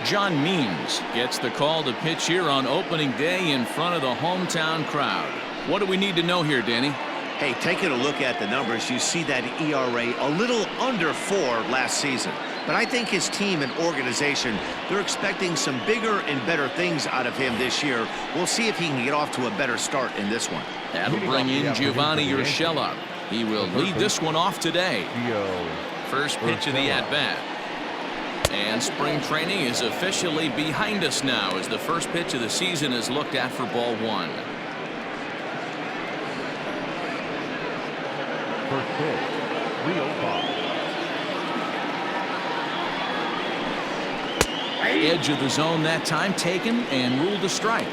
John Means gets the call to pitch here on opening day in front of the hometown crowd. What do we need to know here, Danny? Hey, taking a look at the numbers, you see that ERA a little under 4 last season. But I think his team and organization, they're expecting some bigger and better things out of him this year. We'll see if he can get off to a better start in this one. That'll bring in Giovanni Urshela. He will lead this one off today. First pitch of the at-bat. And spring training is officially behind us now as the first pitch of the season is looked at for ball 1. First pitch, 3-0 Edge of the zone that time taken and ruled a strike.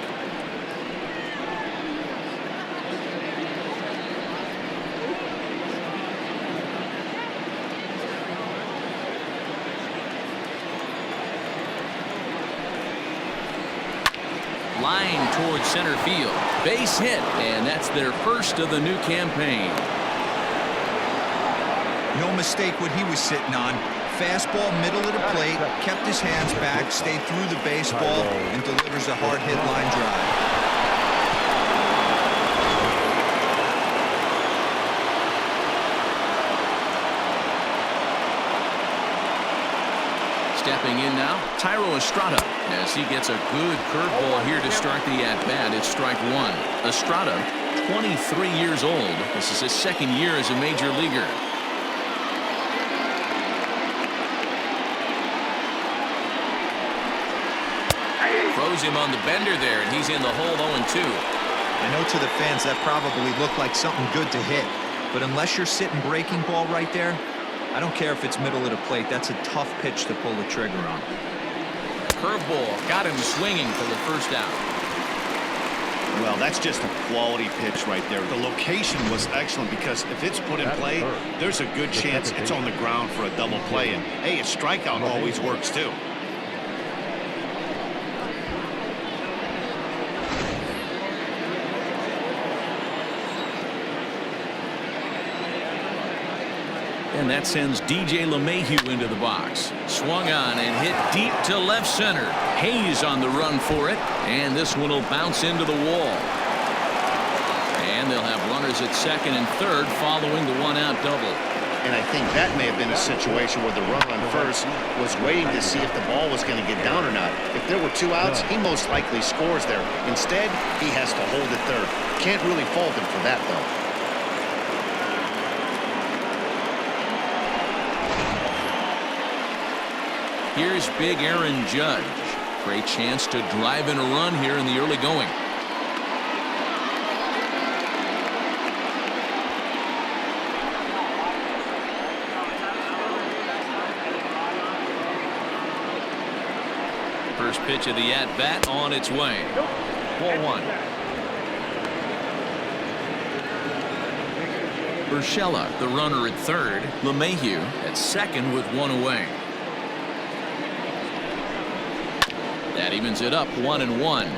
Line towards center field. Base hit, and that's their first of the new campaign. No mistake what he was sitting on. Fastball middle of the plate, kept his hands back, stayed through the baseball, and delivers a hard hit line drive. Stepping in now, Thairo Estrada, as he gets a good curveball here to start the at-bat. It's strike 1. Estrada, 23 years old. This is his second year as a major leaguer. Throws him on the bender there, and he's in the hole 0-2. I know to the fans that probably looked like something good to hit, but unless you're sitting breaking ball right there, I don't care if it's middle of the plate. That's a tough pitch to pull the trigger on. Curveball got him swinging for the first out. Well, that's just a quality pitch right there. The location was excellent because if it's put in play, there's a good chance it's on the ground for a double play. And, hey, a strikeout always works, too. And that sends DJ LeMahieu into the box. Swung on and hit deep to left center. Hayes on the run for it. And this one will bounce into the wall. And they'll have runners at second and third following the one-out double. And I think that may have been a situation where the runner on first was waiting to see if the ball was going to get down or not. If there were 2 outs, he most likely scores there. Instead, he has to hold it third. Can't really fault him for that, though. Here's big Aaron Judge. Great chance to drive in a run here in the early going. First pitch of the at-bat on its way. Ball 1. Urshela, the runner at third. LeMahieu at second with 1 away. That evens it up 1-1.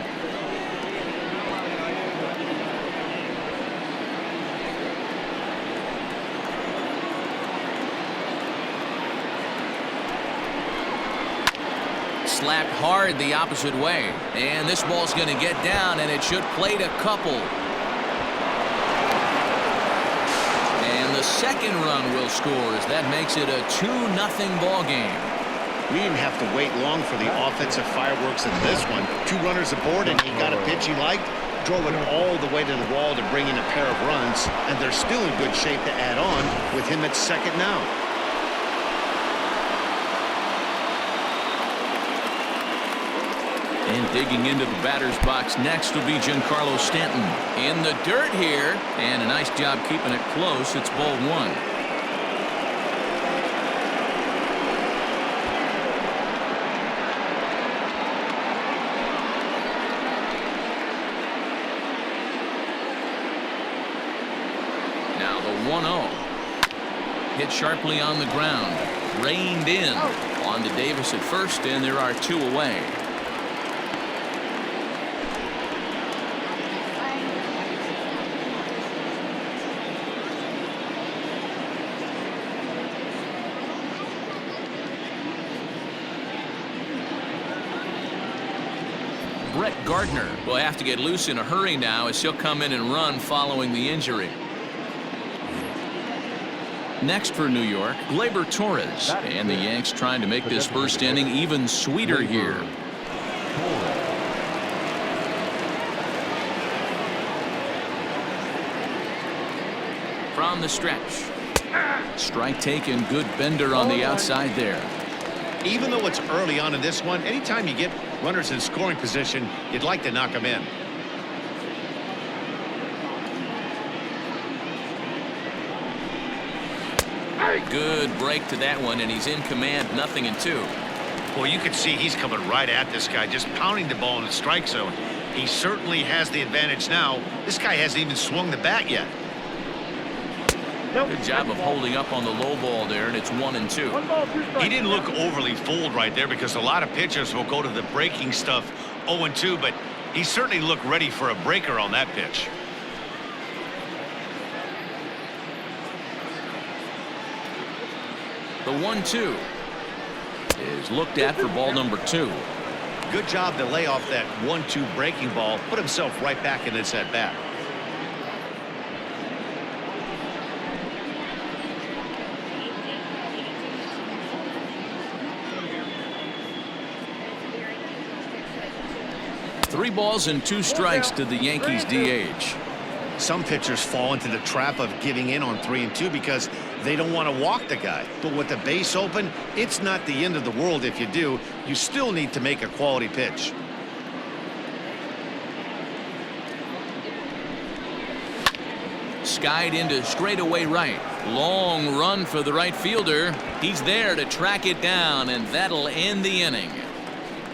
Slapped hard the opposite way. And this ball's going to get down, and it should plate a couple. And the second run will score as that makes it a 2-0 ball game. We didn't have to wait long for the offensive fireworks in this one. 2 runners aboard, and he got a pitch he liked, drove it all the way to the wall to bring in a pair of runs, and they're still in good shape to add on with him at second now. And digging into the batter's box next will be Giancarlo Stanton. In the dirt here, and a nice job keeping it close. It's ball 1. Now the 1-0. Hit sharply on the ground. Reined in. On to Davis at first, and there are 2 away. Brett Gardner will have to get loose in a hurry now as he'll come in and run following the injury. Next for New York, Gleyber Torres, and the Yanks trying to make this first inning even sweeter here. From the stretch. Strike taken, good bender on the outside there. Even though it's early on in this one, anytime you get runners in scoring position, you'd like to knock them in. Good break to that one, and he's in command, 0-2. Well, you can see he's coming right at this guy, just pounding the ball in the strike zone. He certainly has the advantage now. This guy hasn't even swung the bat yet. Good job of holding up on the low ball there, and it's 1-2. He didn't look overly fooled right there because a lot of pitchers will go to the breaking stuff 0-2, but he certainly looked ready for a breaker on that pitch. The 1-2 is looked at for ball number 2. Good job to lay off that 1-2 breaking ball, put himself right back in this at bat. Three balls and 2 strikes to the Yankees DH. Some pitchers fall into the trap of giving in on 3-2 because they don't want to walk the guy. But with the base open, it's not the end of the world if you do. You still need to make a quality pitch. Skied into straightaway right. Long run for the right fielder. He's there to track it down, and that'll end the inning.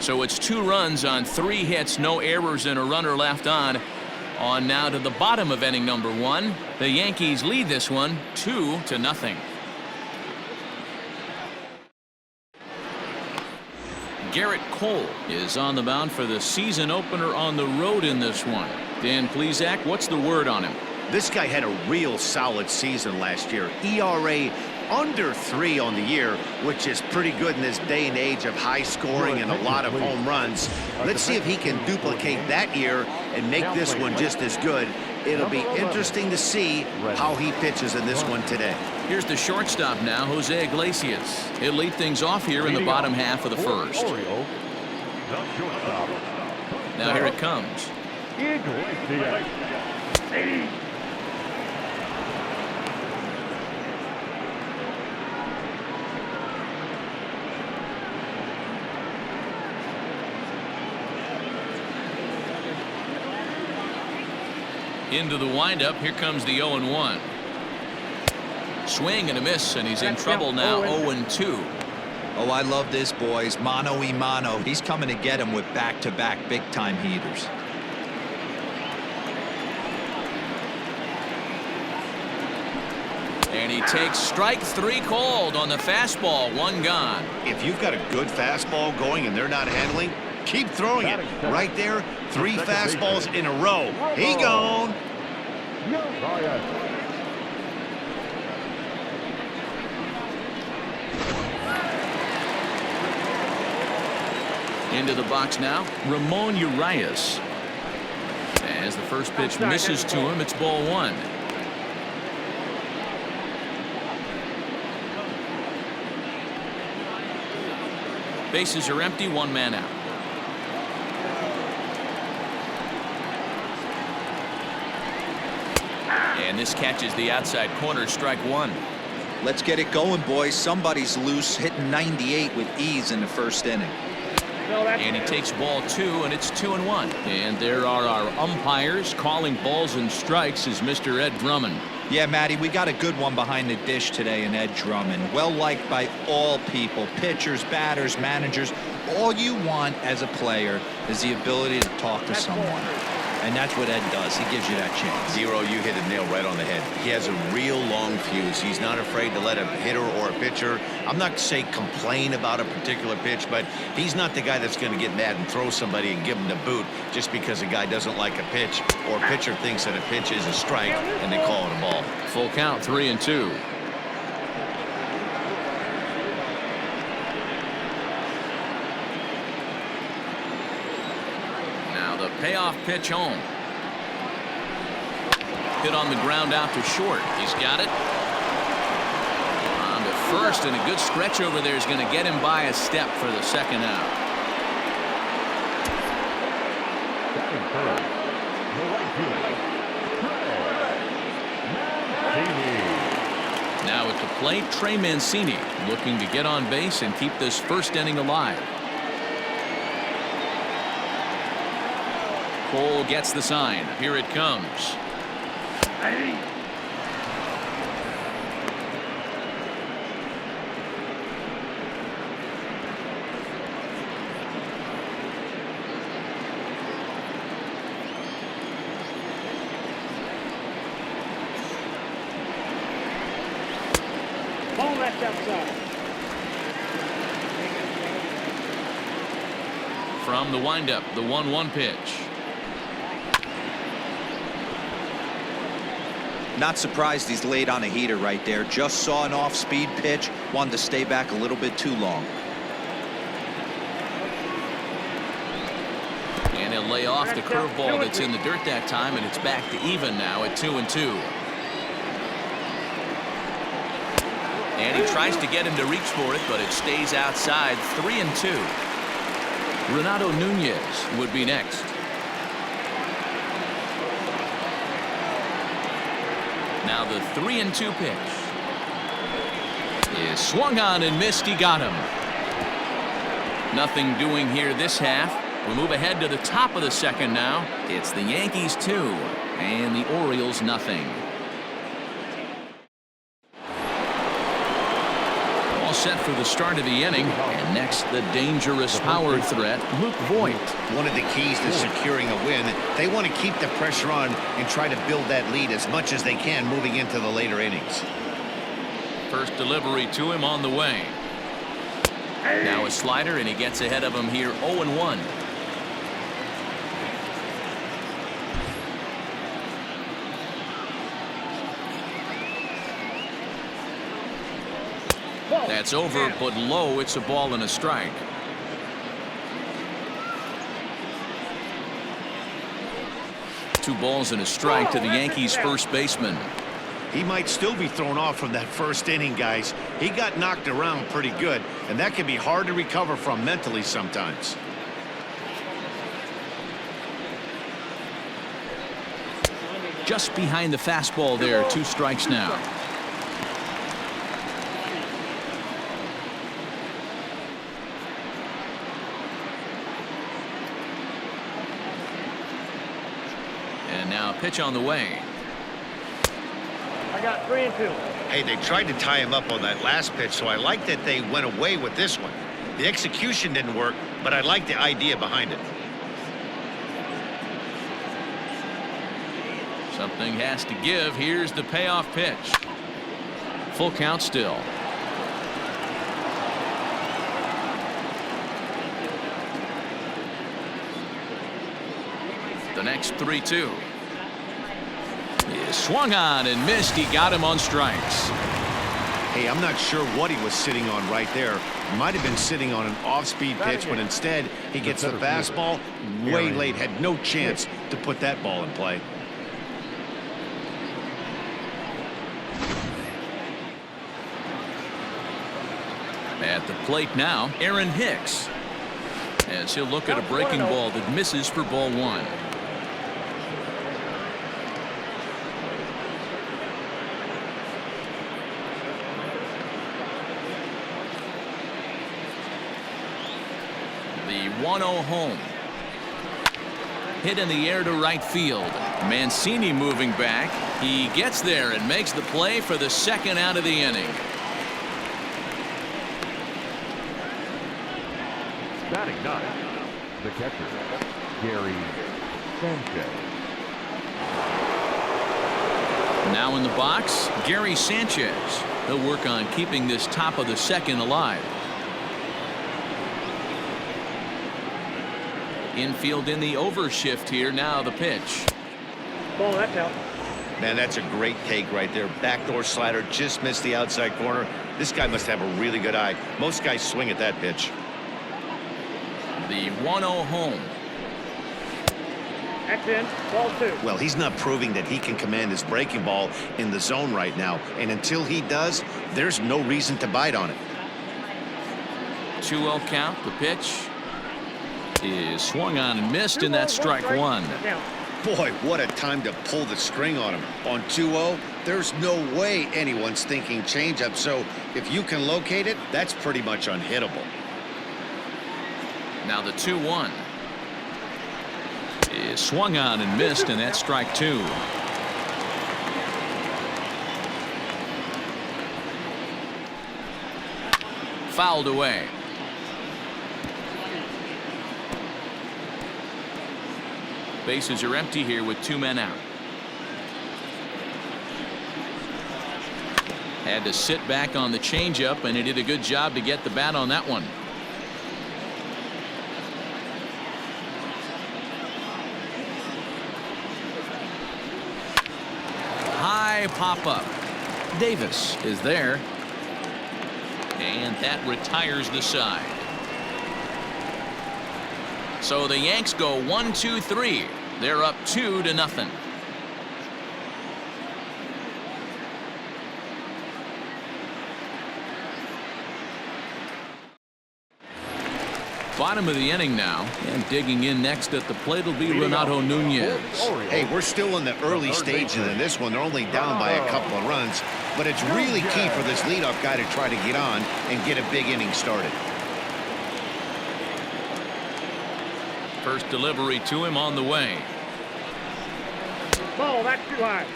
So it's 2 runs on 3 hits, no errors, and a runner left on. On now to the bottom of inning number 1. The Yankees lead this one 2-0. Garrett Cole is on the mound for the season opener on the road in this one. Dan Plesac, what's the word on him? This guy had a real solid season last year. ERA under 3 on the year, which is pretty good in this day and age of high scoring and a lot of home runs. Let's see if he can duplicate that year and make this one just as good. It'll be interesting to see how he pitches in this one today. Here's the shortstop now, Jose Iglesias. He'll lead things off here in the bottom half of the first. Now here it comes. Into the windup, here comes the 0-1. Swing and a miss, and he's in trouble now, 0-2. Oh, I love this, boys. Mano-y-mano. He's coming to get him with back-to-back big-time heaters. And he takes strike 3 called on the fastball, 1 gone. If you've got a good fastball going and they're not handling, keep throwing it. Right there, 3 fastballs in a row. He gone. Into the box now, Ramon Urias. As the first pitch misses to him, it's ball 1. Bases are empty, 1 man out. And this catches the outside corner, strike 1. Let's get it going, boys. Somebody's loose, hitting 98 with ease in the first inning. And he takes ball 2, and it's 2-1. And there are our umpires calling balls and strikes is Mr. Ed Drummond. Yeah, Matty, we got a good one behind the dish today in Ed Drummond. Well liked by all people, pitchers, batters, managers. All you want as a player is the ability to talk to someone. And that's what Ed does. He gives you that chance. Zero, you hit a nail right on the head. He has a real long fuse. He's not afraid to let a hitter or a pitcher, I'm not to say complain about a particular pitch, but he's not the guy that's going to get mad and throw somebody and give him the boot just because a guy doesn't like a pitch or a pitcher thinks that a pitch is a strike and they call it a ball. Full count, 3-2. the payoff pitch home. Hit on the ground out to short. He's got it. On to first, and a good stretch over there is going to get him by a step for the second out. Batting first, the right fielder, Mancini. Now at the plate, Trey Mancini looking to get on base and keep this first inning alive. Cole gets the sign. Here it comes. Ball left outside. From the windup, the 1-1 pitch. Not surprised he's laid on a heater right there. Just saw an off-speed pitch. Wanted to stay back a little bit too long. And he'll lay off the curveball that's in the dirt that time, and it's back to even now at 2-2. And he tries to get him to reach for it, but it stays outside. 3-2. Renato Nunez would be next. Now the 3-2 pitch is swung on and missed. He got him. Nothing doing here this half. We move ahead to the top of the second now. It's the Yankees 2 and the Orioles nothing. All set for the start of the inning, and next the dangerous power threat, Luke Voigt. One of the keys to securing a win, they want to keep the pressure on and try to build that lead as much as they can moving into the later innings. First delivery to him on the way. Now a slider, and he gets ahead of him here 0-1. That's over, but low. It's a ball and a strike. Two balls and a strike to the Yankees first baseman. He might still be thrown off from that first inning, guys. He got knocked around pretty good, and that can be hard to recover from mentally sometimes. Just behind the fastball there. 2 strikes now. And now a pitch on the way. I got 3-2. Hey, they tried to tie him up on that last pitch, so I like that they went away with this one. The execution didn't work, but I like the idea behind it. Something has to give. Here's the payoff pitch. Full count still. The next 3-2 is swung on and missed. He got him on strikes. Hey, I'm not sure what he was sitting on right there. Might have been sitting on an off-speed pitch, but instead he gets the fastball way late. Had no chance to put that ball in play. At the plate now, Aaron Hicks, as he'll look at a breaking ball that misses for ball 1. The 1-0 home. Hit in the air to right field. Mancini moving back. He gets there and makes the play for the second out of the inning. Batting 9, the catcher, Gary Sanchez. Now in the box, Gary Sanchez. He'll work on keeping this top of the second alive. Infield in the overshift here. Now the pitch. Ball, that's out. Man, that's a great take right there. Backdoor slider, just missed the outside corner. This guy must have a really good eye. Most guys swing at that pitch. The 1-0 home. That's in. Ball 2. Well, he's not proving that he can command his breaking ball in the zone right now. And until he does, there's no reason to bite on it. 2-0 count. The pitch is swung on and missed, and that's strike one. Boy, what a time to pull the string on him. On 2-0, there's no way anyone's thinking changeup. So if you can locate it, that's pretty much unhittable. Now the 2-1 is swung on and missed, and that's strike two. Fouled away. Bases are empty here with 2 men out. Had to sit back on the changeup, and he did a good job to get the bat on that one. High pop up. Davis is there, and that retires the side. So the Yanks go 1-2-3. They're up 2-0. Bottom of the inning now, and digging in next at the plate will be Renato Nunez. Hey, we're still in the early stages in this one. They're only down by a couple of runs, but it's really key for this leadoff guy to try to get on and get a big inning started. First delivery to him on the way. Ball, that's too high.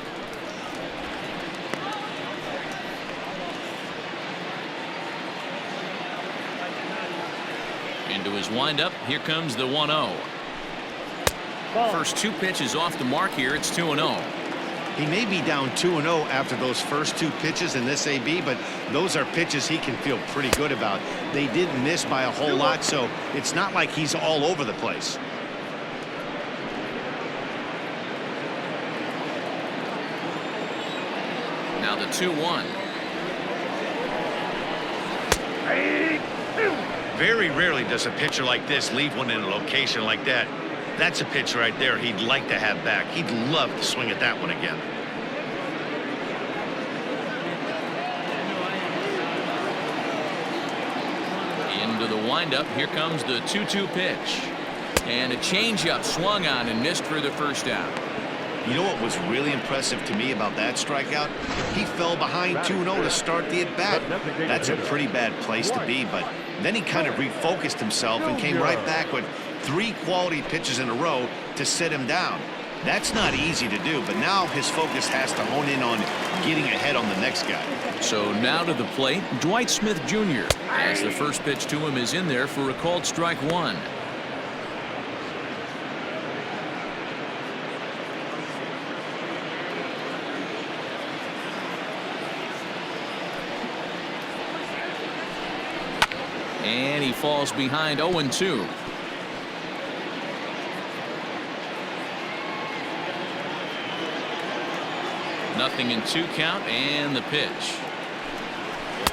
Into his windup. Here comes the 1-0. First 2 pitches off the mark here. It's 2-0. He may be down 2-0 after those first 2 pitches in this AB, but those are pitches he can feel pretty good about. They didn't miss by a whole lot, so it's not like he's all over the place. Now the 2-1. Very rarely does a pitcher like this leave one in a location like that. That's a pitch right there he'd like to have back. He'd love to swing at that one again. Into the windup. Here comes the 2-2 pitch. And a changeup swung on and missed for the first out. You know what was really impressive to me about that strikeout? He fell behind 2-0 to start the at-bat. That's a pretty bad place to be, but then he kind of refocused himself and came right back with 3 quality pitches in a row to sit him down. That's not easy to do, but now his focus has to hone in on getting ahead on the next guy. So now to the plate, Dwight Smith Jr. as the first pitch to him is in there for a called strike one. And he falls behind 0-2. Nothing in 2 count, and the pitch.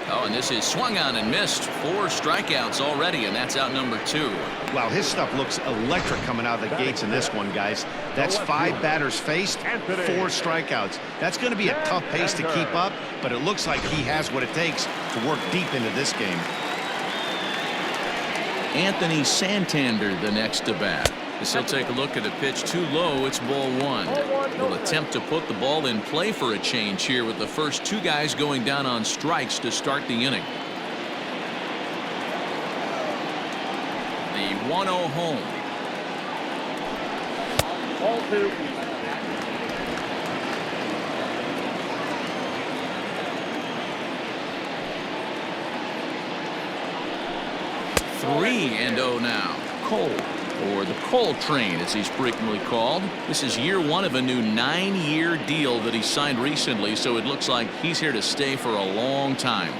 Oh, and this is swung on and missed. 4 strikeouts already, and that's out number 2. Wow, his stuff looks electric coming out of the gates in this one, guys. That's 5 batters faced, 4 strikeouts. That's going to be a tough pace to keep up, but it looks like he has what it takes to work deep into this game. Anthony Santander the next to bat. As he'll take a look at a pitch too low. It's ball 1. Will attempt to put the ball in play for a change here with the first 2 guys going down on strikes to start the inning. The 1-0 home. Ball 2. Three and 0 now. Cole, or the Cole train as he's frequently called. This is year 1 of a new 9-year deal that he signed recently, so it looks like he's here to stay for a long time.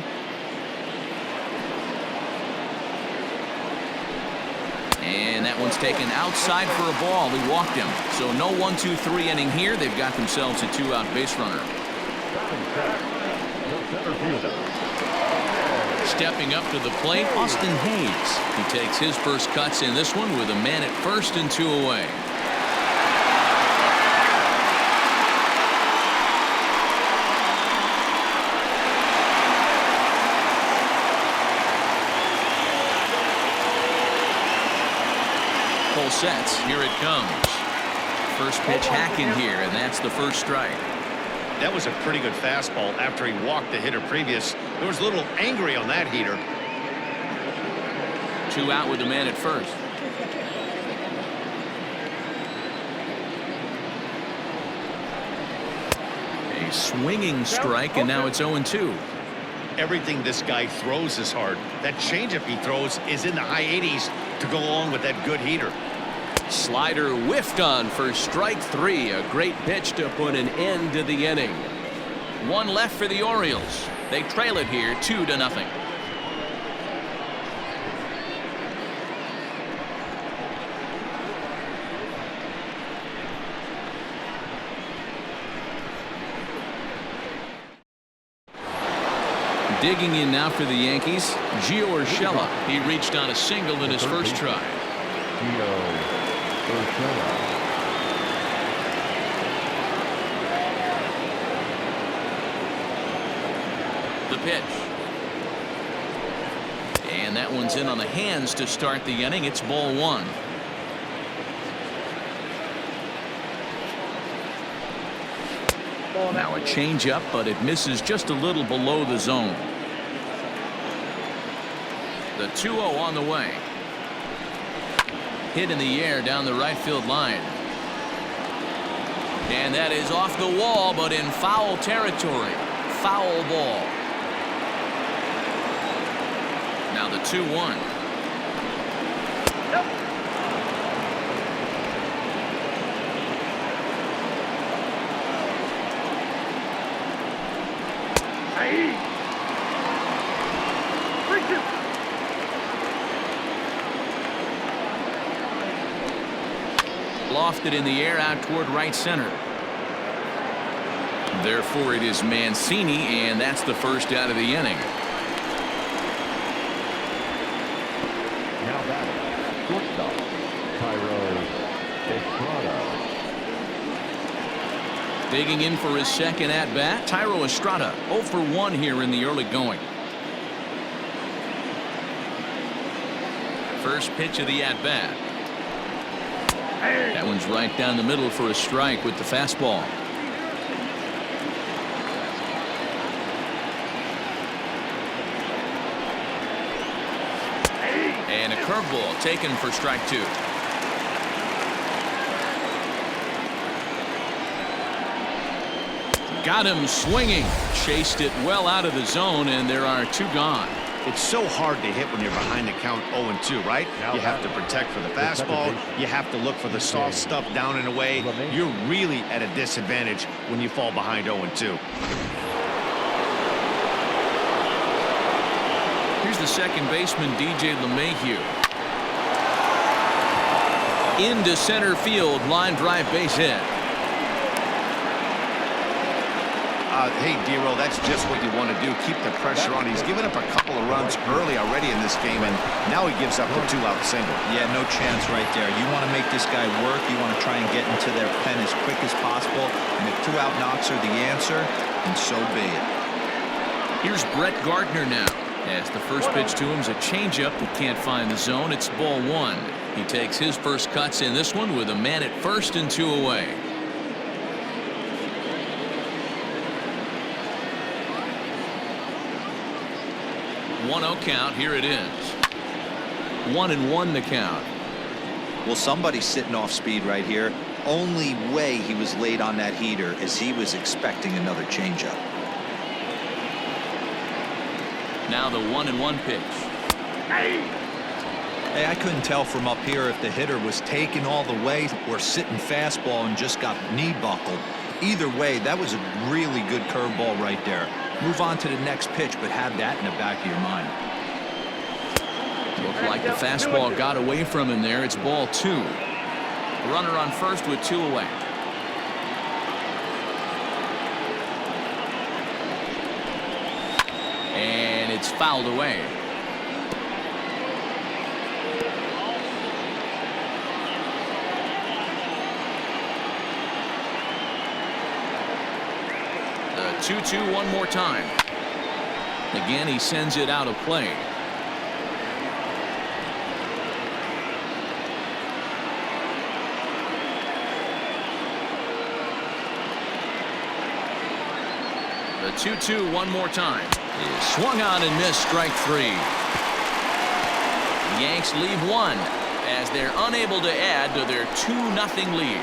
And that one's taken outside for a ball. He walked him. So no 1-2-3 inning here. They've got themselves a 2-out base runner. Stepping up to the plate, Austin Hayes. He takes his first cuts in this one with a man at first and 2 away. Full sets. Here it comes. First pitch hacking here, and that's the first strike. That was a pretty good fastball after he walked the hitter previous. There was a little angry on that heater. 2 out with the man at first. A swinging strike, and now it's 0-2. Everything this guy throws is hard. That changeup he throws is in the high 80s to go along with that good heater. Slider whiffed on for strike 3. A great pitch to put an end to the inning. 1 left for the Orioles. They trail it here 2-0. Digging in now for the Yankees, Gio Urshela. He reached on a single in his first try. Gio Urshela. The pitch. And that one's in on the hands to start the inning. It's ball 1. Now a changeup, but it misses just a little below the zone. The 2-0 on the way. Hit in the air down the right field line. And that is off the wall, but in foul territory. Foul ball. Now the 2-1. Lofted in the air out toward right center. Therefore, it is Mancini, and that's the first out of the inning. Now batting, shortstop, Estrada. Digging in for his second at-bat, Thairo Estrada, 0 for 1 here in the early going. First pitch of the at-bat. That one's right down the middle for a strike with the fastball. And a curveball taken for strike 2. Got him swinging. Chased it well out of the zone, and there are 2 gone. It's so hard to hit when you're behind the count 0-2, right? You have to protect for the fastball. You have to look for the soft stuff down and away. You're really at a disadvantage when you fall behind 0-2. Here's the second baseman, DJ LeMahieu. Into center field, line drive base hit. Hey, Dero, that's just what you want to do. Keep the pressure on. He's given up a couple of runs early already in this game, and now he gives up the 2-out single. Yeah, no chance right there. You want to make this guy work. You want to try and get into their pen as quick as possible. And if 2-out knocks are the answer, then so be it. Here's Brett Gardner now. As the first pitch to him is a changeup that can't find the zone. It's ball 1. He takes his first cuts in this one with a man at first and 2 away. 1-0 count. Here it is. 1-1 the count. Well, somebody's sitting off speed right here. Only way he was late on that heater is he was expecting another changeup. Now the 1-1 pitch. Hey, I couldn't tell from up here if the hitter was taken all the way or sitting fastball and just got knee buckled. Either way, that was a really good curveball right there. Move on to the next pitch, but have that in the back of your mind. Looked like the fastball got away from him there. It's ball 2. Runner on first with 2 away. And it's fouled away. The 2-2 one more time. Again, he sends it out of play. 2-2 one more time. Is swung on and missed, strike three. The Yanks leave one as they're unable to add to their 2-0 lead.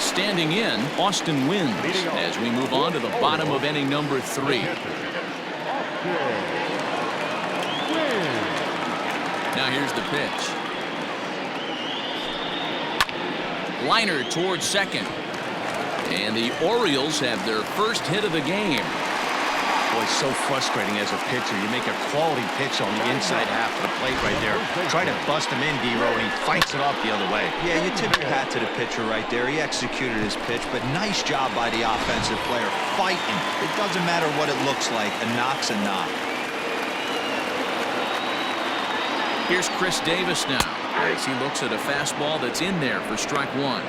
Standing in, Austin wins as we move on to the bottom of inning number 3. Now here's the pitch. Liner towards second. And the Orioles have their first hit of the game. Boy, it's so frustrating as a pitcher. You make a quality pitch on the inside half of the plate right there. Try to bust him in, D-Row, and he fights it off the other way. Yeah, you tip your hat to the pitcher right there. He executed his pitch, but nice job by the offensive player fighting. It doesn't matter what it looks like. A knock's a knock. Here's Chris Davis now as he looks at a fastball that's in there for strike one.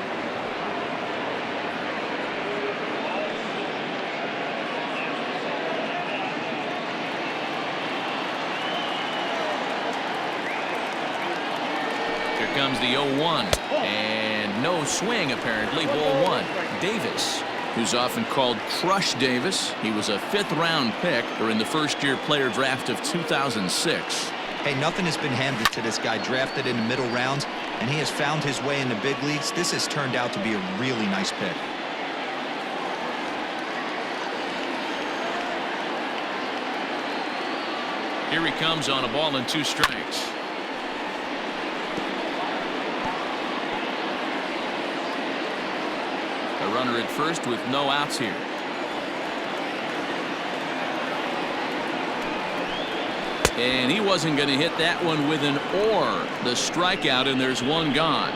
Here comes the 0-1 and no swing apparently. Ball one. Davis, who's often called Crush Davis. He was a 5th-round pick during the first-year player draft of 2006. Hey, nothing has been handed to this guy. Drafted in the middle rounds, and he has found his way in the big leagues. This has turned out to be a really nice pick. Here he comes on a ball and 2 strikes. A runner at first with no outs here. And he wasn't going to hit that one with an or. The strikeout, and there's one gone.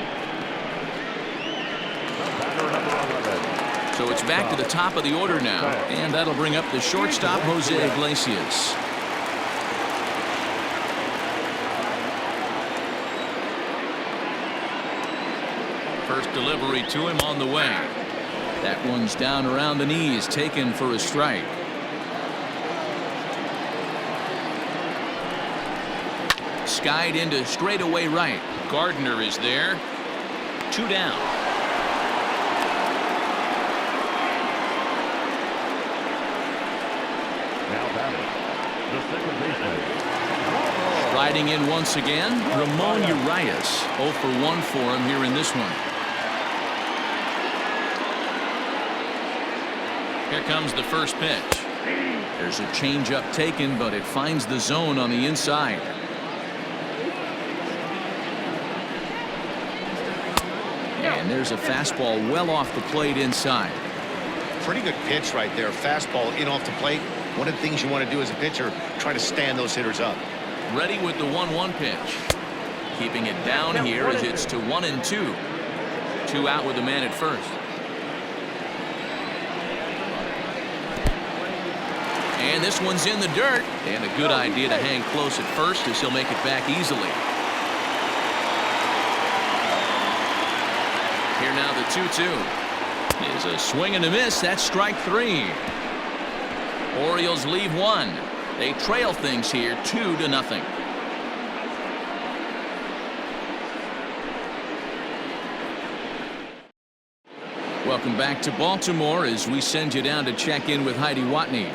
So it's back to the top of the order now, and that'll bring up the shortstop, Jose Iglesias. First delivery to him on the way. That one's down around the knees, taken for a strike. Skied into straightaway right. Gardner is there. 2 down. Now batting, the second baseman. Riding in once again, Ramon Urias. 0 for 1 for him here in this one. Here comes the first pitch. There's a changeup taken, but it finds the zone on the inside. And there's a fastball well off the plate inside. Pretty good pitch right there. Fastball in off the plate. One of the things you want to do as a pitcher, try to stand those hitters up. Ready with the 1-1 pitch. Keeping it down here as it's to 1-2. 2 out with the man at first. And this one's in the dirt. And a good idea to hang close at first as he'll make it back easily. Here now the 2-2. Is a swing and a miss. That's strike 3. Orioles leave one. They trail things here 2-0. Welcome back to Baltimore as we send you down to check in with Heidi Watney.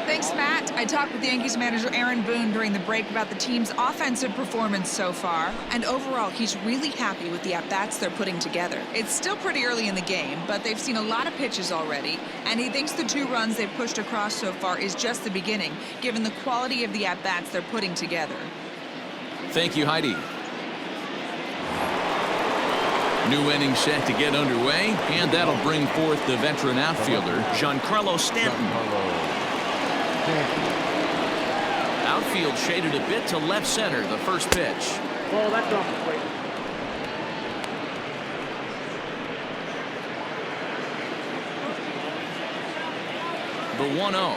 Thanks, Matt. I talked with Yankees manager Aaron Boone during the break about the team's offensive performance so far, and overall he's really happy with the at-bats they're putting together. It's still pretty early in the game, but they've seen a lot of pitches already, and he thinks the 2 runs they've pushed across so far is just the beginning, given the quality of the at-bats they're putting together. Thank you, Heidi. New inning set to get underway, and that'll bring forth the veteran outfielder, Giancarlo Stanton. Outfield shaded a bit to left center. The first pitch. Ball, that's off the plate. The 1-0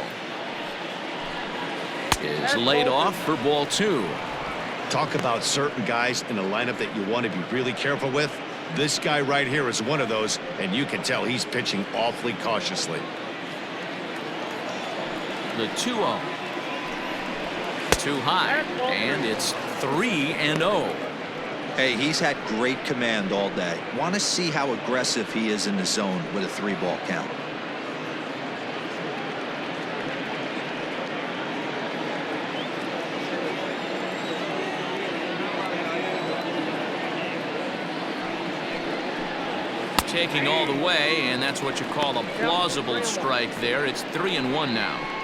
is laid off for ball 2. Talk about certain guys in a lineup that you want to be really careful with. This guy right here is one of those, and you can tell he's pitching awfully cautiously. The 2-0. Too high, and it's 3-0. Hey, he's had great command all day. Want to see how aggressive he is in the zone with a 3-ball count. Taking all the way, and that's what you call a plausible strike there. It's 3-1 now.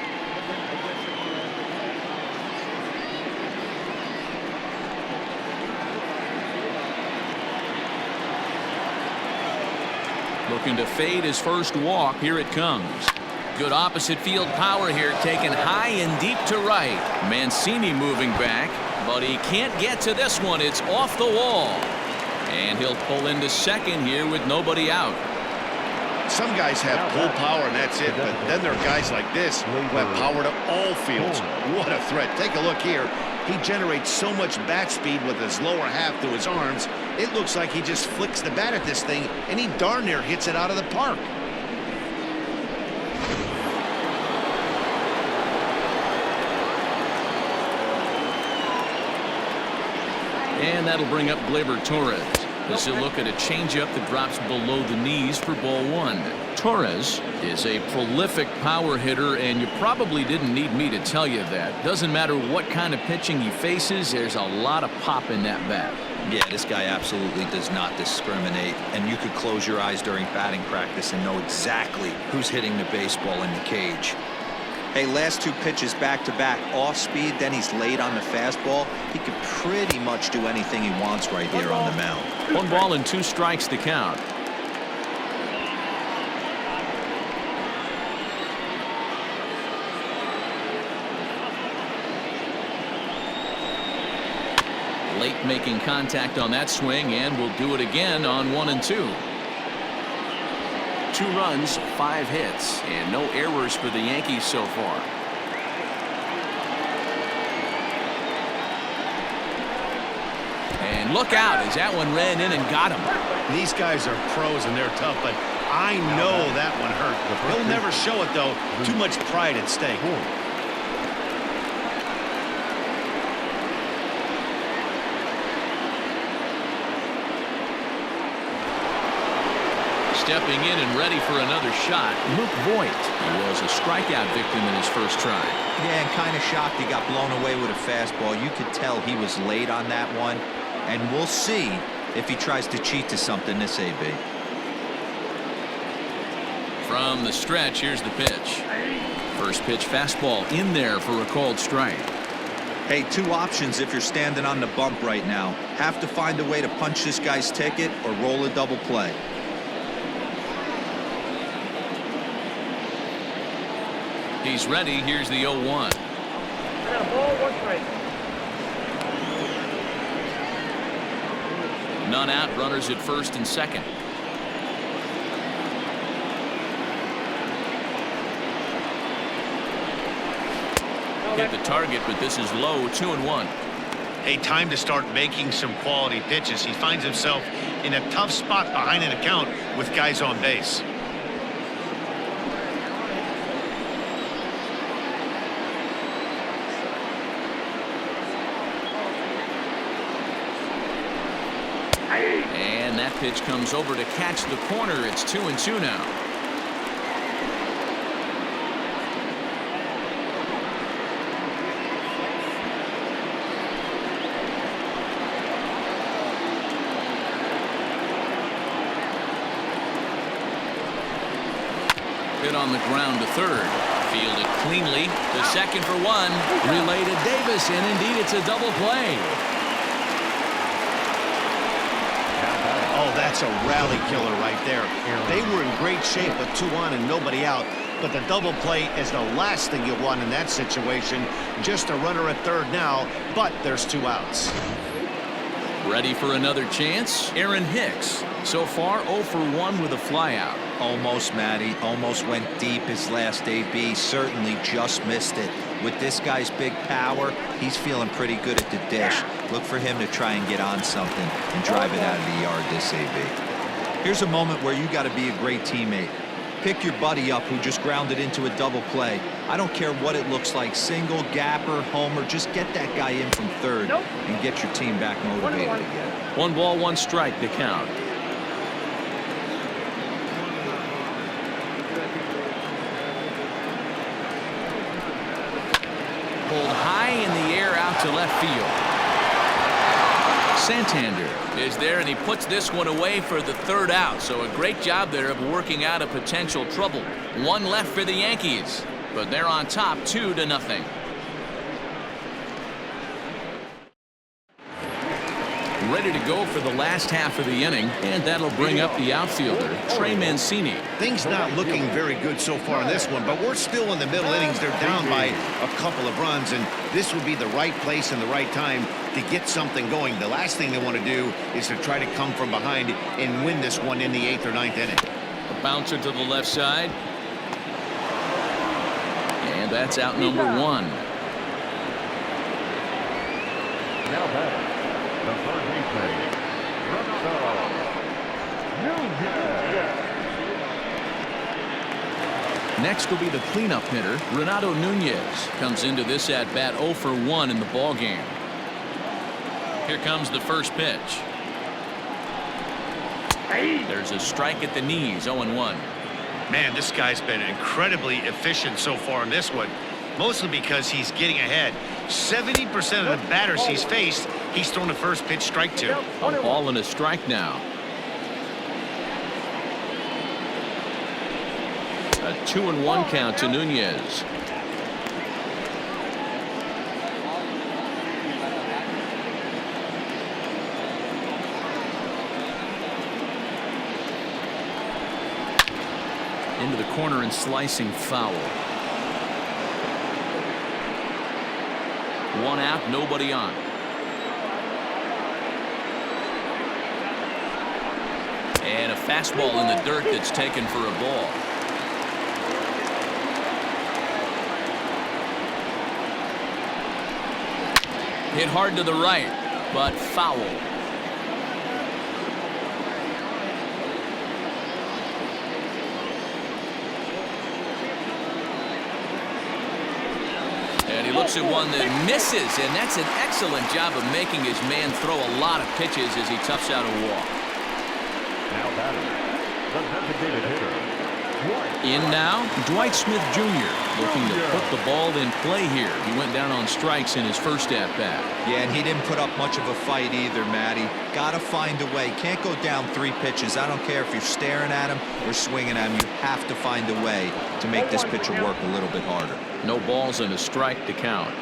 Looking to fade his first walk. Here it comes. Good opposite field power here, taken high and deep to right. Mancini moving back, but he can't get to this one. It's off the wall. And he'll pull into second here with nobody out. Some guys have pull power and that's it, but then there are guys like this who have power to all fields. What a threat. Take a look here. He generates so much bat speed with his lower half to his arms. It looks like he just flicks the bat at this thing, and he darn near hits it out of the park. And that'll bring up Gleyber Torres. This will look at a changeup that drops below the knees for ball 1. Torres is a prolific power hitter, and you probably didn't need me to tell you that. Doesn't matter what kind of pitching he faces, there's a lot of pop in that bat. Yeah, this guy absolutely does not discriminate, and you could close your eyes during batting practice and know exactly who's hitting the baseball in the cage. Hey, last 2 pitches back-to-back off speed, then he's late on the fastball. He could pretty much do anything he wants right here on the mound. 1 ball and 2 strikes to count. Late making contact on that swing, and will do it again on 1 and 2. 2 runs, 5 hits, and no errors for the Yankees so far. And look out as that one ran in and got him. These guys are pros and they're tough, but I know that one hurt. He'll never show it, though. Too much pride at stake. Stepping in and ready for another shot, Luke Voigt. He was a strikeout victim in his first try. Yeah, and kind of shocked he got blown away with a fastball. You could tell he was late on that one, and we'll see if he tries to cheat to something this AB. From the stretch, here's the pitch. First pitch fastball in there for a called strike. Hey, 2 options if you're standing on the bump right now. Have to find a way to punch this guy's ticket or roll a double play. He's ready. Here's the 0-1. I got a ball, 1 strike. None out. Runners at first and second. Hit the target, but this is low. 2-1. Hey, time to start making some quality pitches. He finds himself in a tough spot behind an account with guys on base. And that pitch comes over to catch the corner. It's 2-2 now. Hit on the ground to third. Fielded cleanly to second for 1. Relay to Davis, and indeed it's a double play. Oh, that's a rally killer right there. They were in great shape with 2 on and nobody out, but the double play is the last thing you want in that situation. Just a runner at third now, but there's 2 outs. Ready for another chance? Aaron Hicks. So far 0 for 1 with a flyout. Almost, Matty. Almost went deep his last AB. Certainly just missed it. With this guy's big power, he's feeling pretty good at the dish. Look for him to try and get on something and drive it out of the yard this AB. Here's a moment where you got to be a great teammate. Pick your buddy up who just grounded into a double play. I don't care what it looks like, single, gapper, homer, just get that guy in from third and get your team back motivated again. 1 ball, 1 strike to count. Pulled high in the air out to left field. Santander is there, and he puts this one away for the 3rd out. So a great job there of working out a potential trouble. 1 left for the Yankees, but they're on top 2-0. Ready to go for the last half of the inning, and that'll bring up the outfielder, Trey Mancini. Things not looking very good so far in this one, but we're still in the middle innings. They're down by a couple of runs, and this would be the right place and the right time to get something going. The last thing they want to do is to try to come from behind and win this one in the 8th or 9th inning. A bouncer to the left side. And that's out number 1. Now batting, the third baseman, Next will be the cleanup hitter, Renato Nunez. Comes into this at-bat 0 for 1 in the ballgame. Here comes the first pitch. There's a strike at the knees, 0-1. Man, this guy's been incredibly efficient so far in this one, mostly because he's getting ahead. 70% of the batters he's faced, he's thrown the first pitch strike to. A ball and a strike now. A 2-1 count to Nunez. Into the corner and slicing foul. 1 out, nobody on. And a fastball in the dirt that's taken for a ball. Hit hard to the right, but foul. And he looks at one that misses, and that's an excellent job of making his man throw a lot of pitches as he toughs out a walk. now batting, the designated hitter, In now, Dwight Smith Jr. looking to put the ball in play here. He went down on strikes in his first at-bat. Yeah, and he didn't put up much of a fight either, Matty. Gotta find a way. Can't go down 3 pitches. I don't care if you're staring at him or swinging at him. You have to find a way to make this pitcher work a little bit harder. No balls and a strike to count.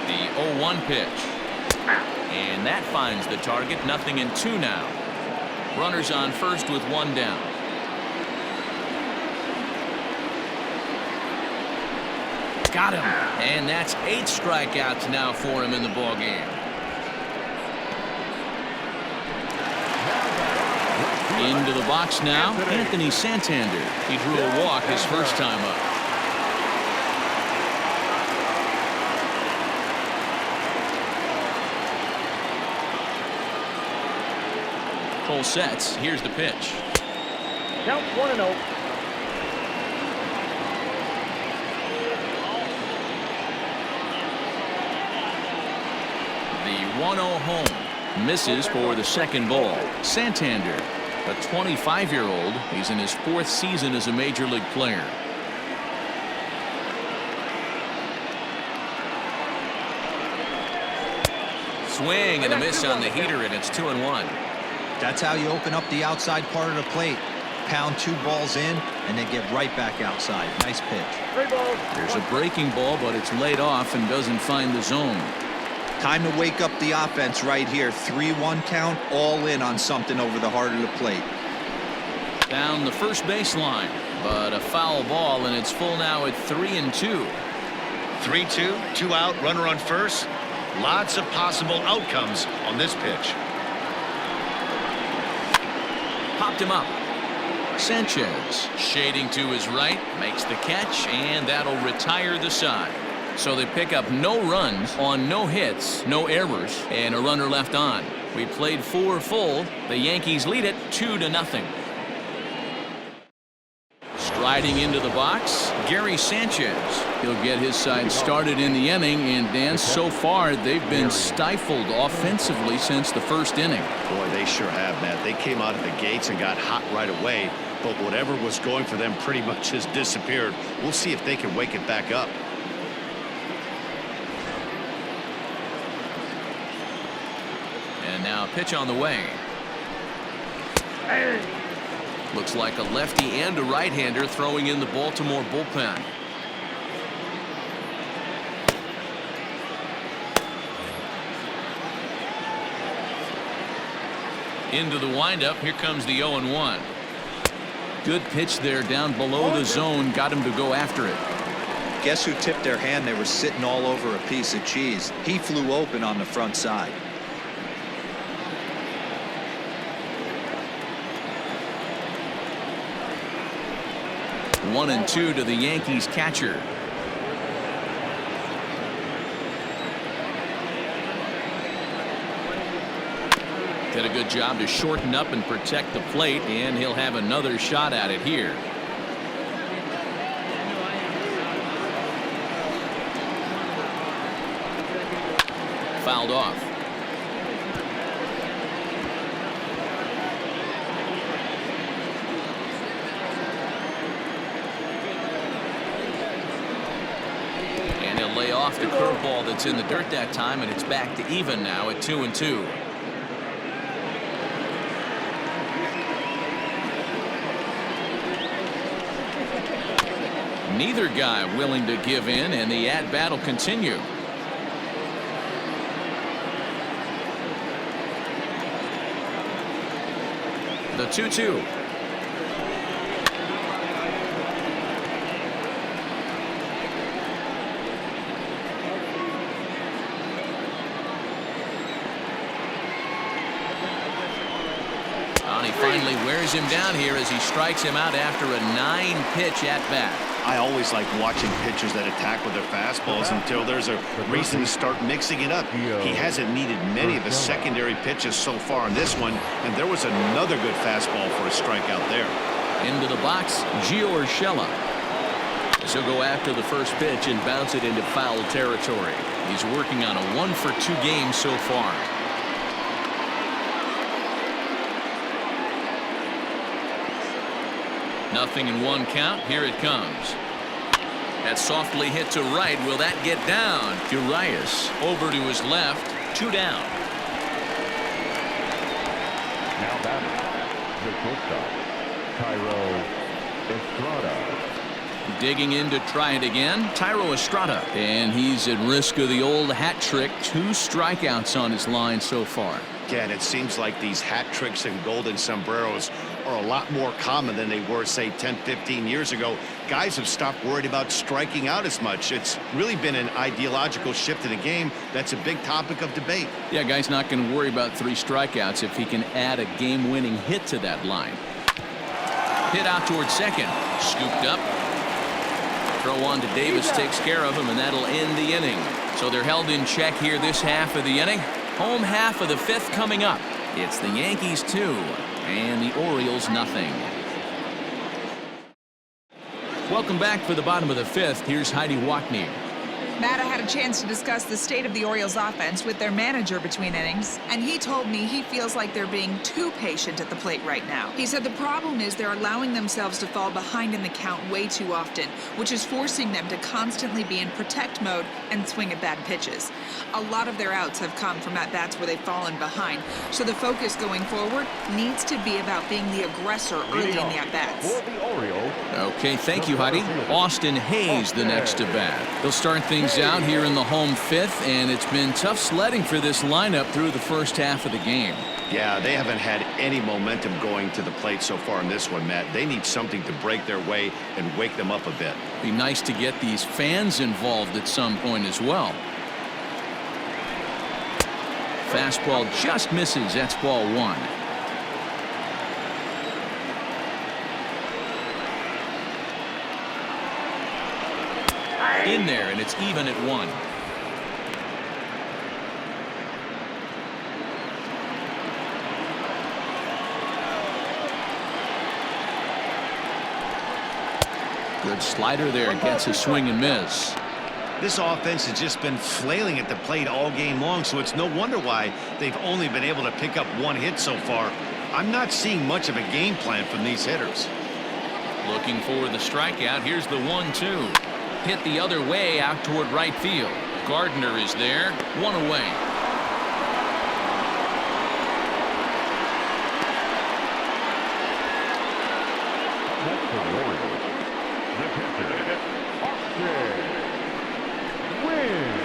The 0-1 pitch. And that finds the target. 0-2 now. Runners on first with 1 down. Got him. And that's 8 strikeouts now for him in the ballgame. Into the box now, Anthony Santander. He drew a walk his first time up. Full sets. Here's the pitch. Count 1-0. The 1-0 home. Misses for the second ball. Santander, a 25-year-old. He's in his 4th season as a major league player. Swing and a miss on the heater, and it's 2-1. That's how you open up the outside part of the plate. Pound 2 balls in and then get right back outside. Nice pitch. 3 balls. There's a breaking ball, but it's laid off and doesn't find the zone. Time to wake up the offense right here. 3-1 count, all in on something over the heart of the plate. Down the first baseline, but a foul ball, and it's full now at 3-2. 3-2, 2 out, runner on first. Lots of possible outcomes on this pitch. Popped him up. Sanchez shading to his right, makes the catch, and that'll retire the side. So they pick up no runs on no hits, no errors, and a runner left on. We played 4 full. The Yankees lead it 2-0. Riding into the box, Gary Sanchez. He'll get his side started in the inning, and Dan, so far they've been stifled offensively since the first inning. Boy, they sure have, Matt. They came out of the gates and got hot right away, but whatever was going for them pretty much has disappeared. We'll see if they can wake it back up. And now a pitch on the way. Looks like a lefty and a right-hander throwing in the Baltimore bullpen. Into the windup. Here comes the 0-1. Good pitch there down below the zone. Got him to go after it. Guess who tipped their hand? They were sitting all over a piece of cheese. He flew open on the front side. 1-2 to the Yankees catcher. Did a good job to shorten up and protect the plate, and he'll have another shot at it here. Fouled off. And he'll lay off the curveball that's in the dirt that time, and it's back to even now at 2-2. Neither guy willing to give in, and the at-bat will continue. The 2-2. And he finally wears him down here as he strikes him out after a 9-pitch at-bat. I always like watching pitchers that attack with their fastballs until there's a reason to start mixing it up. He hasn't needed many of his secondary pitches so far in this one, and there was another good fastball for a strikeout there. Into the box, Gio Urshela. So go after the first pitch and bounce it into foul territory. He's working on a 1-for-2 game so far. Nothing in one count. Here it comes. That softly hit to right. Will that get down? Urias over to his left. 2 down. Now batting, the shortstop, Tyro Estrada. Digging in to try it again, Tyro Estrada. And he's at risk of the old hat trick. 2 strikeouts on his line so far. Again, it seems like these hat tricks and golden sombreros are a lot more common than they were, say, 10-15 years ago. Guys have stopped worried about striking out as much. It's really been an ideological shift in the game. That's a big topic of debate. Yeah, guy's not going to worry about 3 strikeouts if he can add a game-winning hit to that line. Hit out towards second. Scooped up. Throw on to Davis takes care of him, and that'll end the inning. So they're held in check here this half of the inning. Home half of the 5th coming up. It's the Yankees 2 and the Orioles nothing. Welcome back for the bottom of the 5th. Here's Heidi Wackney. Matt, I had a chance to discuss the state of the Orioles offense with their manager between innings, and he told me he feels like they're being too patient at the plate right now. He said the problem is they're allowing themselves to fall behind in the count way too often, which is forcing them to constantly be in protect mode and swing at bad pitches. A lot of their outs have come from at-bats where they've fallen behind, so the focus going forward needs to be about being the aggressor early in the at-bats. For the Orioles, Okay, thank you, Heidi. Austin Hayes the next to bat. They'll start things out here in the home 5th, and it's been tough sledding for this lineup through the first half of the game. Yeah, they haven't had any momentum going to the plate so far in this one, Matt. They need something to break their way and wake them up a bit. Be nice to get these fans involved at some point as well. Fastball just misses. That's ball 1. In there, and it's even at 1. Good slider there, gets a swing and miss. This offense has just been flailing at the plate all game long, so it's no wonder why they've only been able to pick up one hit so far. I'm not seeing much of a game plan from these hitters. Looking for the strikeout. Here's the 1-2. Hit the other way out toward right field. Gardner is there, one away. That's the Royals. The pitcher, Austin Wynn.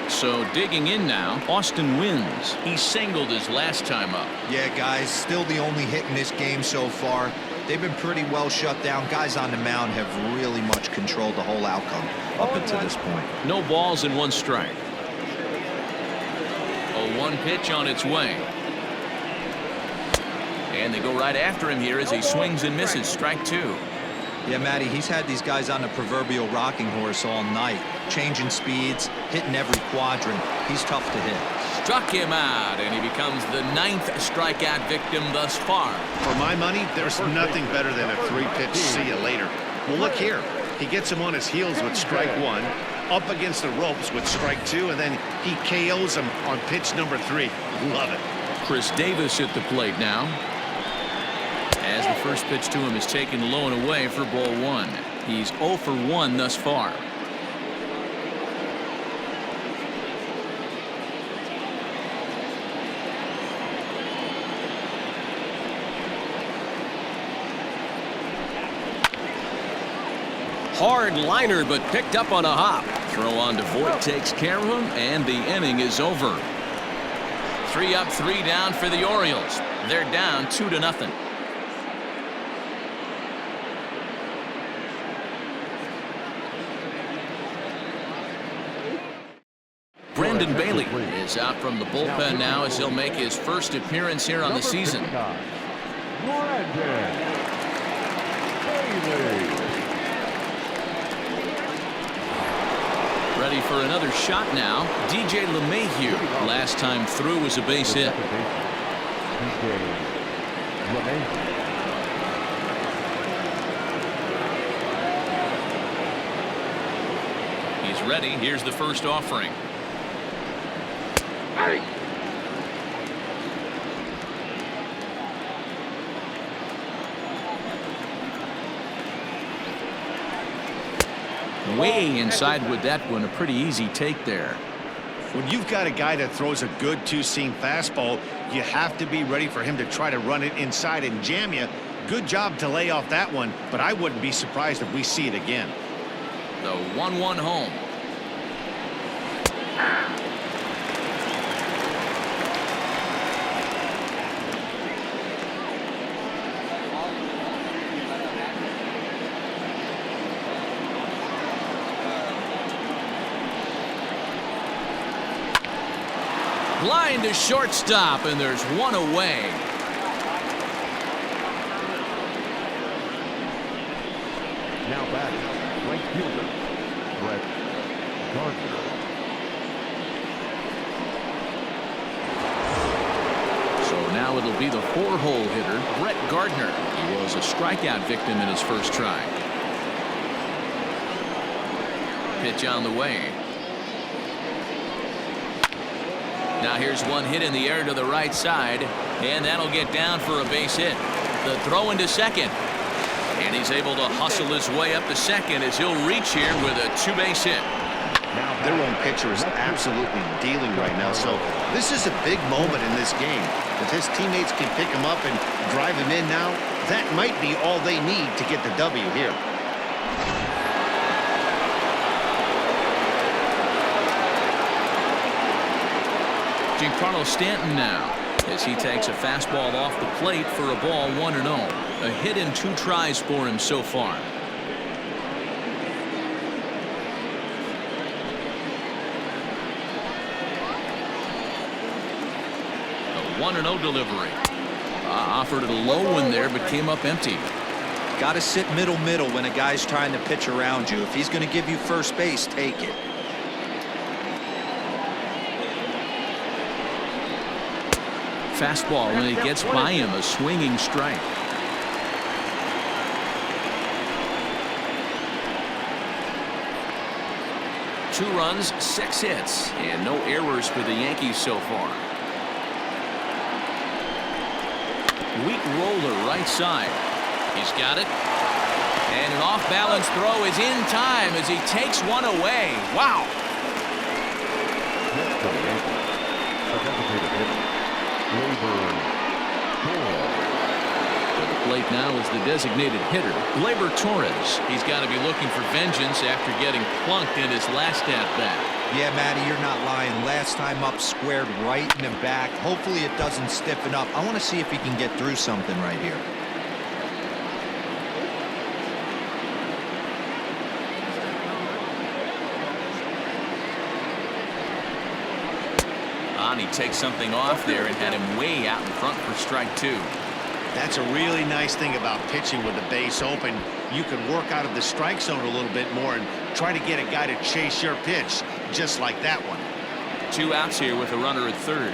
So digging in now, Austin wins. He singled his last time up. Yeah, guys, still the only hit in this game so far. They've been pretty well shut down. Guys on the mound have really much controlled the whole outcome up until this point. No balls and one strike. A 1 pitch on its way. And they go right after him here as he swings and misses. Strike 2. Yeah, Matty, he's had these guys on the proverbial rocking horse all night, changing speeds, hitting every quadrant. He's tough to hit. Struck him out, and he becomes the 9th strikeout victim thus far. For my money, there's nothing better than a 3-pitch see you later. Well, look here. He gets him on his heels with strike 1, up against the ropes with strike 2, and then he KOs him on pitch number 3. Love it. Chris Davis at the plate now. As the first pitch to him is taken low and away for ball 1. He's 0 for 1 thus far. Hard liner, but picked up on a hop. Throw on to Voit takes care of him, and the inning is over. 3 up, 3 down for the Orioles. They're down 2-0. Brendan Bailey is out from the bullpen now as he'll make his first appearance here on the season. Brendan Bailey. Ready for another shot now. DJ LeMahieu. Last time through was a base hit. He's ready. Here's the first offering. Way inside with that one. A pretty easy take there. When you've got a guy that throws a good two-seam fastball, you have to be ready for him to try to run it inside and jam you. Good job to lay off that one, but I wouldn't be surprised if we see it again. The 1-1 home. Line to shortstop, and there's one away. Now batting, right fielder, Brett Gardner. So now it'll be the 4-hole hitter, Brett Gardner. He was a strikeout victim in his first try. Pitch on the way. Now here's one hit in the air to the right side, and that'll get down for a base hit. The throw into second, and he's able to hustle his way up to second as he'll reach here with a 2-base hit. Their own pitcher is absolutely dealing right now, so this is a big moment in this game. If his teammates can pick him up and drive him in now, that might be all they need to get the W here. Giancarlo Stanton now as he takes a fastball off the plate for a ball 1-0. A hit in 2 tries for him so far. A 1-0 delivery. Offered a low one there, but came up empty. Got to sit middle when a guy's trying to pitch around you. If he's going to give you first base, take it. Fastball when it gets by him, a swinging strike. 2 runs, 6 hits, and no errors for the Yankees so far. Weak roller right side. He's got it. And an off-balance throw is in time as he takes one away. Wow. Next for the Yankees, a designated hitter, To the plate now is the designated hitter, Gleyber Torres. He's got to be looking for vengeance after getting plunked in his last at-bat. Yeah, Matty, you're not lying. Last time up, squared right in the back. Hopefully it doesn't stiffen up. I want to see if he can get through something right here. He takes something off there and had him way out in front for strike 2. That's a really nice thing about pitching with the base open. You can work out of the strike zone a little bit more and try to get a guy to chase your pitch, just like that one. 2 outs here with a runner at third.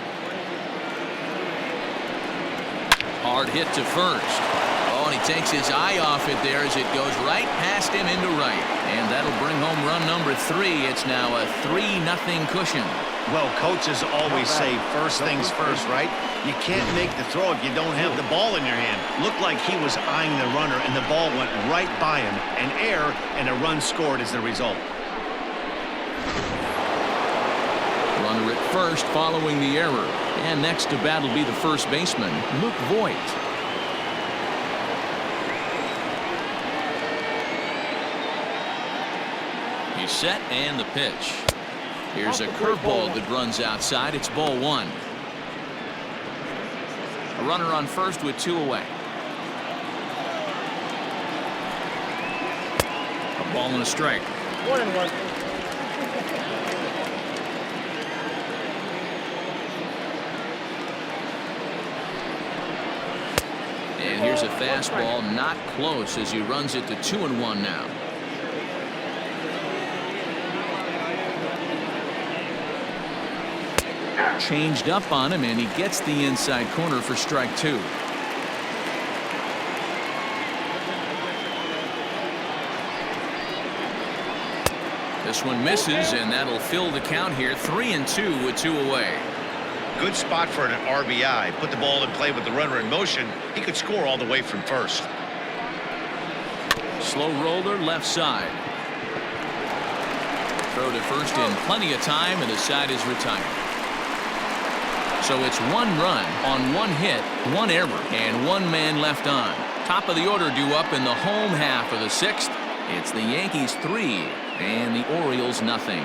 Hard hit to first. Oh, and he takes his eye off it there as it goes right past him into right. And that'll bring home run number 3. It's now a 3-0 cushion. Well, coaches always say first things first, right? You can't make the throw if you don't have the ball in your hand. Looked like he was eyeing the runner, and the ball went right by him. An error, and a run scored as the result. Runner at first following the error. And next to bat will be the first baseman, Luke Voigt. He's set and the pitch. Here's a curveball that runs outside. It's ball 1. A runner on first with 2 away. A ball and a strike. 1-1. And here's a fastball, not close, as he runs it to 2-1 now. Changed up on him, and he gets the inside corner for strike 2. This one misses, and that'll fill the count here. 3-2 with 2 away. Good spot for an RBI. Put the ball in play with the runner in motion. He could score all the way from first. Slow roller left side. Throw to first in plenty of time, and the side is retired. So it's 1 run on 1 hit, 1 error, and 1 man left on. Top of the order due up in the home half of the 6th. It's the Yankees 3 and the Orioles nothing.